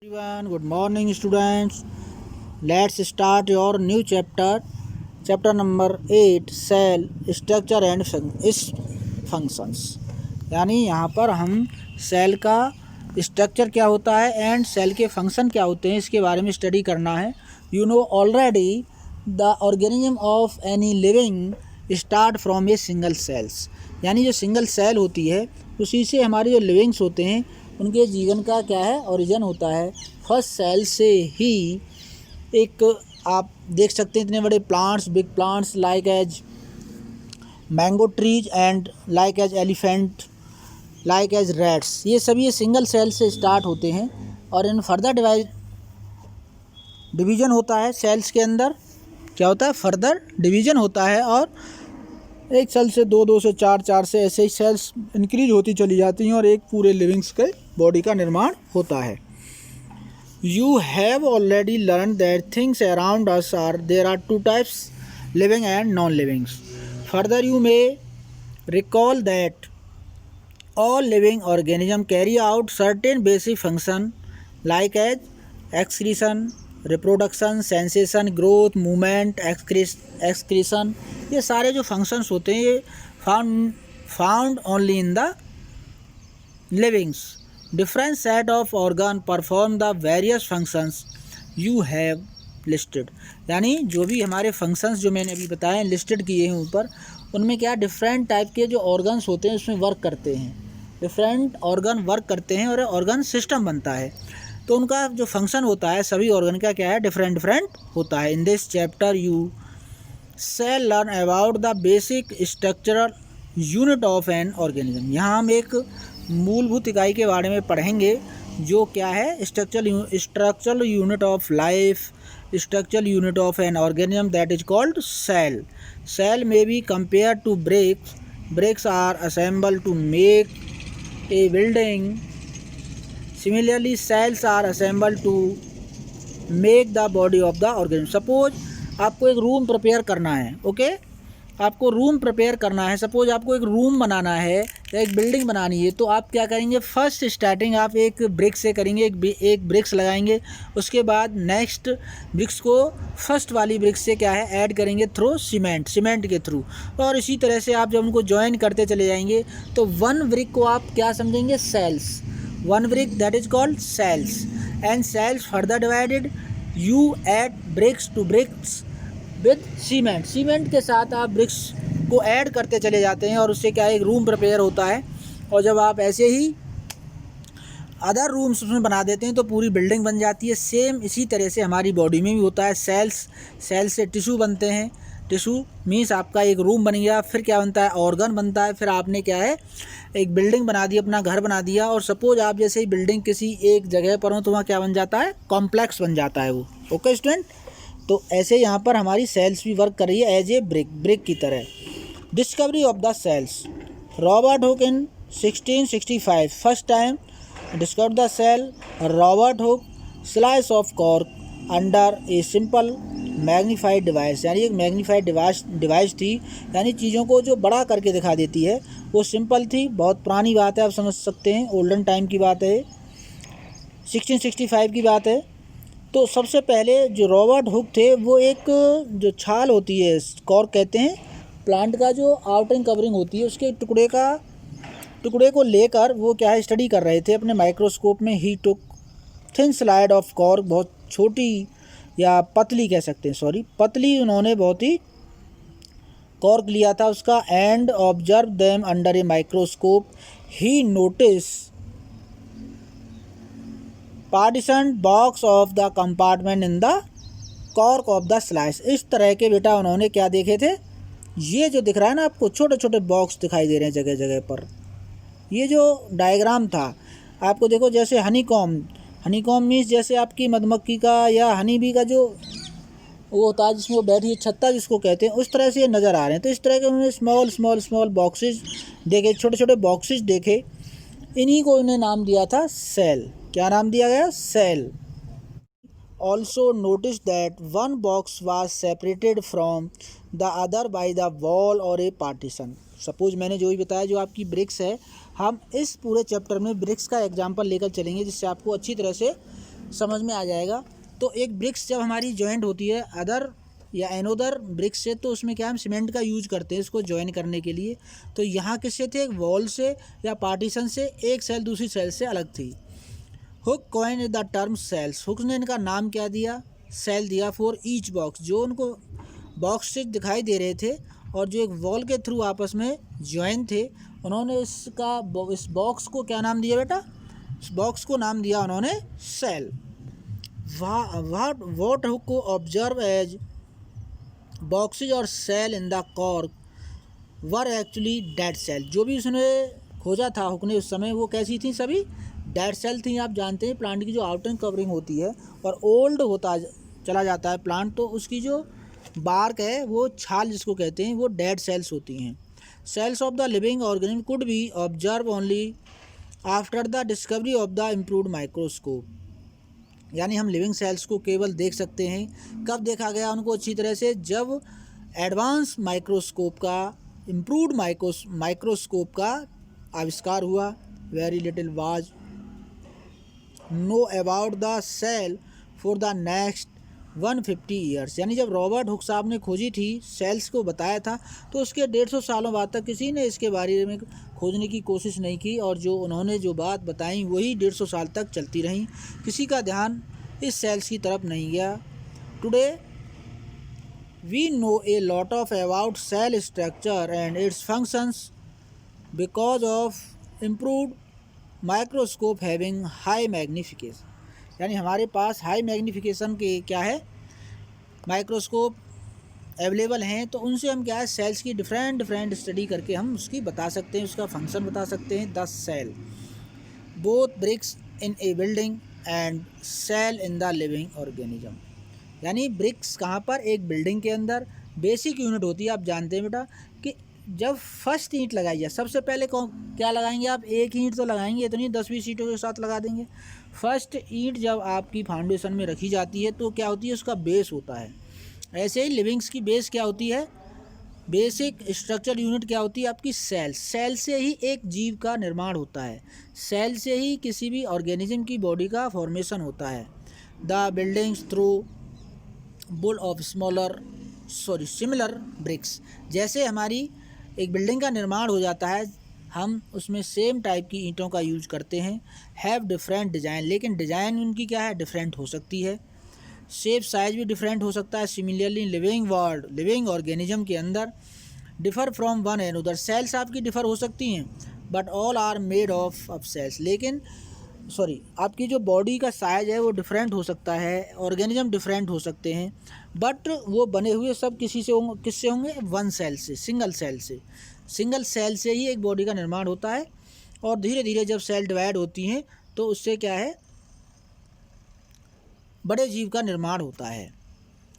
Everyone, good morning, students. Let's start your new chapter number 8, cell structure and functions. यानी यहाँ पर हम cell का स्ट्रक्चर क्या होता है एंड सेल के फंक्शन क्या होते हैं इसके बारे में स्टडी करना है. You know already the organism of any living start from a single cells. यानी जो सिंगल सेल होती है उसी से हमारे जो लिविंग्स होते हैं उनके जीवन का क्या है ओरिजिन होता है. फर्स्ट सेल से ही एक आप देख सकते हैं इतने बड़े plants, big plants like as mango trees and like as elephant, like as rats, ये सभी ये सिंगल सेल से स्टार्ट होते हैं. और इन फर्दर डिवीज़न होता है सेल्स के अंदर. क्या होता है? फर्दर डिवीज़न होता है और एक सेल से दो से चार से ऐसे ही सेल्स इंक्रीज होती चली जाती हैं और एक पूरे लिविंग्स के बॉडी का निर्माण होता है. You have already learn that things around us are there are two types, living and non livings. Further you may recall that all living organisms carry out certain basic function like as excretion, reproduction, sensation, growth, movement, excretion. ये सारे जो functions होते हैं ये found only in the livings. Different set of organ perform the various functions you have listed. यानी जो भी हमारे functions जो मैंने अभी बताए लिस्टेड किए हैं ऊपर, उनमें क्या डिफरेंट टाइप के जो ऑर्गन्स होते हैं उसमें वर्क करते हैं. डिफरेंट ऑर्गन वर्क करते हैं और ऑर्गन सिस्टम बनता है. तो उनका जो फंक्शन होता है सभी ऑर्गन का क्या है डिफरेंट होता है. In this chapter you shall learn about the basic structural unit of an organism. यहाँ हम एक मूलभूत इकाई के बारे में पढ़ेंगे जो क्या है structural unit of life, structural unit of an organism that is called cell. Cell may be compare to bricks. Bricks are assembled to make a building. Similarly, cells are assembled to make the body of the organism. Suppose आपको एक room prepare करना है, okay आपको room prepare करना है. Suppose आपको एक room बनाना है या एक बिल्डिंग बनानी है तो आप क्या करेंगे? फर्स्ट स्टार्टिंग आप एक ब्रिक से करेंगे, एक ब्रिक्स लगाएंगे. उसके बाद नेक्स्ट ब्रिक्स को फर्स्ट वाली ब्रिक्स से क्या है ऐड करेंगे थ्रू सीमेंट के थ्रू. और इसी तरह से आप जब उनको ज्वाइन करते चले जाएंगे तो वन ब्रिक को आप क्या समझेंगे? Cells. One brick that is called cells. And cells further divided you add bricks to bricks with cement के साथ आप ब्रिक्स को ऐड करते चले जाते हैं और उससे क्या है एक रूम प्रिपेयर होता है. और जब आप ऐसे ही अदर रूम्स उसमें बना देते हैं तो पूरी बिल्डिंग बन जाती है. सेम इसी तरह से हमारी बॉडी में भी होता है. सेल्स से टिश्यू बनते हैं. टिश्यू मीन्स आपका एक रूम बन गया. फिर क्या बनता है? ऑर्गन बनता है. फिर आपने क्या है एक बिल्डिंग बना दी, अपना घर बना दिया. और सपोज आप जैसे ही बिल्डिंग किसी एक जगह पर हो तो वहाँ क्या बन जाता है? कॉम्प्लेक्स बन जाता है वो. ओके स्टूडेंट, तो ऐसे यहाँ पर हमारी सेल्स भी वर्क कर रही है एज ए ब्रिक की तरह. Discovery of the cells. Robert Hooke in 1665 first time discover the cell. Robert Hooke slice of cork under a simple magnified device. यानी एक मैग्नीफाइड डिवाइस थी, यानी चीज़ों को जो बड़ा करके दिखा देती है. वो सिंपल थी. बहुत पुरानी बात है, आप समझ सकते हैं ओल्डन टाइम की बात है, 1665 की बात है. तो सबसे पहले जो रॉबर्ट हुक थे वो एक जो छाल होती है कॉर्क कहते हैं, प्लांट का जो आउटरिंग कवरिंग होती है उसके टुकड़े को लेकर वो क्या है स्टडी कर रहे थे अपने माइक्रोस्कोप में. ही टुक थिन स्लाइड ऑफ कॉर्क, बहुत छोटी या पतली कह सकते हैं, पतली उन्होंने बहुत ही कॉर्क लिया था उसका. And observe them under a microscope. He notice partition box of the compartment in the cork of the slice. इस तरह के बेटा उन्होंने क्या देखे थे? ये जो दिख रहा है ना आपको छोटे छोटे बॉक्स दिखाई दे रहे हैं जगह जगह पर. ये जो डायग्राम था आपको देखो, जैसे हनीकॉम मीन्स जैसे आपकी मधुमक्खी का या हनी बी का जो वो होता है जिसमें वो बैठी है, छत्ता जिसको कहते हैं, उस तरह से ये नज़र आ रहे हैं. तो इस तरह के उन्होंने स्मॉल बॉक्सेस देखे, छोटे छोटे बॉक्सेस देखे. इन्हीं को उन्हें नाम दिया था सेल. क्या नाम दिया गया? Cell. Also notice that one box was separated from the other by the wall और ए पार्टीशन. सपोज मैंने जो भी बताया जो आपकी ब्रिक्स है, हम इस पूरे चैप्टर में ब्रिक्स का एग्जाम्पल लेकर चलेंगे जिससे आपको अच्छी तरह से समझ में आ जाएगा। तो एक ब्रिक्स जब हमारी जॉइंट होती है अदर या एनोदर ब्रिक्स से, तो उसमें क्या हम सीमेंट का यूज करते हैं इसको जॉइन करने के लिए। तो यहाँ किससे थे, एक वॉल से या पार्टीशन से, एक सेल दूसरी सेल से अलग थी। Hooke coin the term cells, Hooke ने इनका नाम क्या दिया, सेल दिया। फॉर ईच बॉक्स, जो उनको बॉक्स से दिखाई दे रहे थे और जो एक वॉल के थ्रू आपस में जॉइन थे, उन्होंने इस बॉक्स को क्या नाम दिया बेटा, इस बॉक्स को नाम दिया उन्होंने सेल। वॉट हुक को ऑब्जर्व एज बॉक्सेज और cell in the cork were actually dead cell, जो भी उसने खोजा था हुक ने उस समय, वो कैसी थी, सभी डेड सेल थी। आप जानते हैं प्लांट की जो आउटर कवरिंग होती है और ओल्ड होता चला जाता है प्लांट, तो उसकी जो बार्क है वो छाल जिसको कहते हैं, वो डेड सेल्स होती हैं। Cells of the living organism could be observe only after the discovery of the improved microscope, यानी हम लिविंग सेल्स को केवल देख सकते हैं, कब देखा गया उनको अच्छी तरह से, जब एडवांस माइक्रोस्कोप का, इम्प्रूव्ड माइक्रोस्कोप का आविष्कार हुआ। Very little was known about the cell for the next 150 years, यानी जब रॉबर्ट हुक साहब ने खोजी थी, सेल्स को बताया था, तो उसके 150 सालों बाद तक किसी ने इसके बारे में खोजने की कोशिश नहीं की, और जो उन्होंने जो बात बताई वही 150 साल तक चलती रहीं, किसी का ध्यान इस सेल्स की तरफ नहीं गया। Today we know a lot of about cell structure and its functions because of improved microscope having high magnification, यानी हमारे पास हाई मैग्नीफिकेशन के क्या है, माइक्रोस्कोप अवेलेबल हैं, तो उनसे हम क्या है, सेल्स की डिफरेंट स्टडी करके हम उसकी बता सकते हैं, उसका फंक्शन बता सकते हैं। 10 cell both bricks in a building and cell in the living organism, यानी ब्रिक्स कहाँ पर, एक बिल्डिंग के अंदर बेसिक यूनिट होती है। आप जानते हैं बेटा कि जब फर्स्ट ईंट लगाई जाए, सबसे पहले क्या लगाएंगे आप, एक ईंट तो लगाएंगे, इतनी 10-20 ईंटों के साथ लगा देंगे। फर्स्ट ईंट जब आपकी फाउंडेशन में रखी जाती है तो क्या होती है, उसका बेस होता है। ऐसे ही लिविंग्स की बेस क्या होती है, बेसिक स्ट्रक्चर यूनिट क्या होती है आपकी, सेल। सेल से ही एक जीव का निर्माण होता है, सेल से ही किसी भी ऑर्गेनिज्म की बॉडी का फॉर्मेशन होता है। The buildings through bull of similar bricks, जैसे हमारी एक बिल्डिंग का निर्माण हो जाता है, हम उसमें सेम टाइप की ईंटों का यूज करते हैं। हैव डिफरेंट डिज़ाइन, लेकिन डिज़ाइन उनकी क्या है, डिफरेंट हो सकती है। शेप साइज भी डिफरेंट हो सकता है। सिमिलरली लिविंग ऑर्गेनिज्म के अंदर differ from one another, cells आपकी डिफ़र हो सकती हैं, but all are made of cells, लेकिन आपकी जो बॉडी का साइज है वो डिफरेंट हो सकता है, ऑर्गेनिज्म डिफरेंट हो सकते हैं, बट वो बने हुए सब किससे होंगे, वन सेल से, सिंगल सेल से ही एक बॉडी का निर्माण होता है। और धीरे धीरे जब सेल डिवाइड होती हैं तो उससे क्या है, बड़े जीव का निर्माण होता है।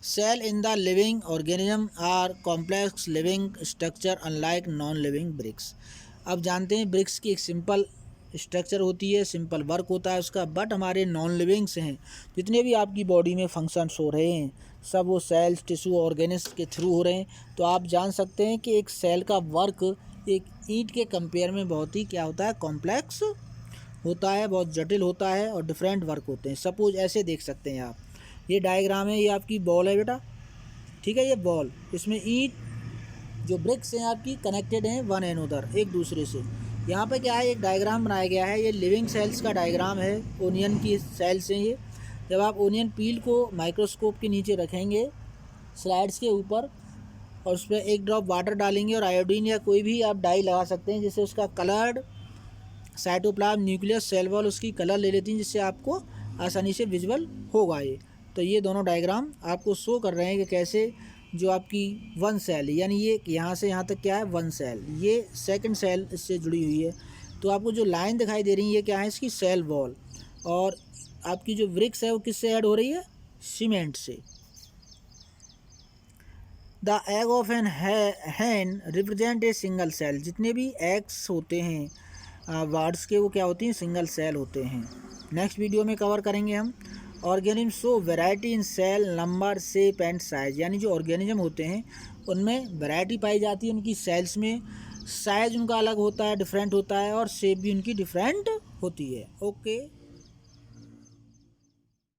Cell in the living organism are complex living structure unlike non living bricks. अब जानते हैं ब्रिक्स की एक सिंपल स्ट्रक्चर होती है, सिंपल वर्क होता है उसका, बट हमारे नॉन लिविंग्स हैं, जितने भी आपकी बॉडी में फंक्शंस हो रहे हैं सब वो सेल्स, टिश्यू, ऑर्गेनिज्म के थ्रू हो रहे हैं। तो आप जान सकते हैं कि एक सेल का वर्क एक ईंट के कंपेयर में बहुत ही क्या होता है, कॉम्प्लेक्स होता है, बहुत जटिल होता है और डिफरेंट वर्क होते हैं। सपोज ऐसे देख सकते हैं आप, ये डायग्राम है, ये आपकी बॉल है बेटा, ठीक है, ये बॉल, इसमें ईंट जो ब्रिक्स हैं आपकी कनेक्टेड हैं वन एनदर, एक दूसरे से। यहाँ पे क्या है, एक डायग्राम बनाया गया है, ये लिविंग सेल्स का डायग्राम है, ओनियन की सेल्स हैं ये। जब आप ओनियन पील को माइक्रोस्कोप के नीचे रखेंगे स्लाइड्स के ऊपर और उस पर एक ड्रॉप वाटर डालेंगे और आयोडीन या कोई भी आप डाई लगा सकते हैं, जिससे उसका coloured cytoplasm, nucleus, cell wall उसकी कलर ले लेती हैं, जिससे आपको आसानी से विजुअल होगा ये। तो ये दोनों डायग्राम आपको शो कर रहे हैं कि कैसे जो आपकी वन सेल, यानी ये यहाँ से यहाँ तक क्या है, वन सेल, ये सेकंड सेल इससे जुड़ी हुई है। तो आपको जो लाइन दिखाई दे रही है ये क्या है, इसकी सेल वॉल, और आपकी जो ब्रिक्स है वो किससे ऐड हो रही है, सीमेंट से। The egg of an hen represent a single cell, जितने भी एग्स होते हैं बर्ड्स के वो क्या होती हैं, सिंगल सेल होते हैं। नेक्स्ट वीडियो में कवर करेंगे हम। Organism show variety in cell number, shape and size, यानी जो ऑर्गेनिज्म होते हैं उनमें वैरायटी पाई जाती है, उनकी सेल्स में साइज उनका अलग होता है, डिफरेंट होता है, और शेप भी उनकी डिफरेंट होती है। ओके।